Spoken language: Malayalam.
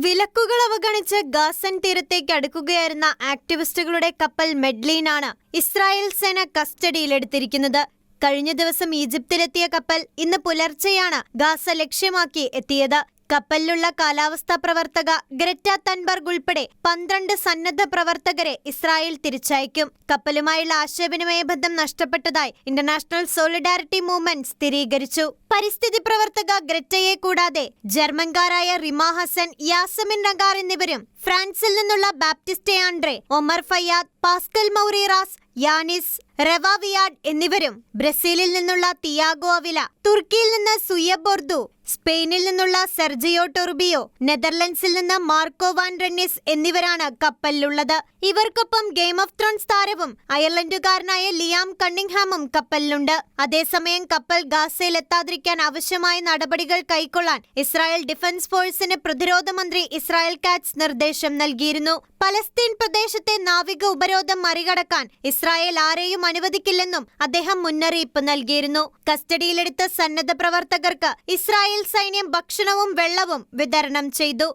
വിലക്കുകൾ അവഗണിച്ച് ഗാസൻ തീരത്തേക്ക് അടുക്കുകയായിരുന്ന ആക്ടിവിസ്റ്റുകളുടെ കപ്പൽ മെഡ്ലീനാണ് ഇസ്രായേൽ സേന കസ്റ്റഡിയിലെടുത്തിരിക്കുന്നത്. കഴിഞ്ഞ ദിവസം ഈജിപ്തിലെത്തിയ കപ്പൽ ഇന്ന് പുലർച്ചെയാണ് ഗാസ ലക്ഷ്യമാക്കി എത്തിയത്. കപ്പലിലുള്ള കാലാവസ്ഥാ പ്രവർത്തക ഗ്രറ്റ തൻബർഗ് ഉൾപ്പെടെ 12 സന്നദ്ധ പ്രവർത്തകരെ ഇസ്രായേൽ തിരിച്ചയക്കും. കപ്പലുമായുള്ള ആശയവിനിമയ ബന്ധം നഷ്ടപ്പെട്ടതായി ഇന്റർനാഷണൽ സോളിഡാരിറ്റി മൂവ്മെന്റ് സ്ഥിരീകരിച്ചു. പരിസ്ഥിതി പ്രവർത്തക ഗ്രറ്റയെ കൂടാതെ ജർമ്മൻകാരായ റിമ ഹസൻ, യാസമിൻ നഗാർ എന്നിവരും ഫ്രാൻസിൽ നിന്നുള്ള ബാപ്റ്റിസ്റ്റ് ആൻഡ്രെ, ഒമർ ഫയ്യാദ്, പാസ്കൽ മൗറിറാസ്, യാനിസ് റെവാവിയാഡ് എന്നിവരും ബ്രസീലിൽ നിന്നുള്ള തിയാഗോ അവില, തുർക്കിയിൽ നിന്ന് സുയബ് ബൊർദു, സ്പെയിനിൽ നിന്നുള്ള സെർജിയോ ടൊർബിയോ, നെതർലൻഡ്സിൽ നിന്ന് മാർക്കോ വാൻ റെന്നിസ് എന്നിവരാണ് കപ്പലിലുള്ളത്. ഇവർക്കൊപ്പം ഗെയിം ഓഫ് ത്രോൺസ് താരവും അയർലൻഡുകാരനായ ലിയാം കണ്ണിംഗ്ഹാമും കപ്പലിലുണ്ട്. അതേസമയം കപ്പൽ ഗാസയിൽ എത്താതിരിക്കാൻ ആവശ്യമായ നടപടികൾ കൈക്കൊള്ളാൻ ഇസ്രായേൽ ഡിഫൻസ് ഫോഴ്സിന് പ്രതിരോധ മന്ത്രി ഇസ്രായേൽ കാറ്റ്സ് നിർദ്ദേശം നൽകിയിരുന്നു. പലസ്തീൻ പ്രദേശത്തെ നാവിക ഉപരോധം മറികടക്കാൻ ഇസ്രായേൽ ആരെയും അനുവദിക്കില്ലെന്നും അദ്ദേഹം മുന്നറിയിപ്പ് നൽകിയിരുന്നു. കസ്റ്റഡിയിലെടുത്ത സന്നദ്ധ പ്രവർത്തകർക്ക് ഇസ്രായേൽ സൈന്യം ഭക്ഷണവും വെള്ളവും വിതരണം ചെയ്തു.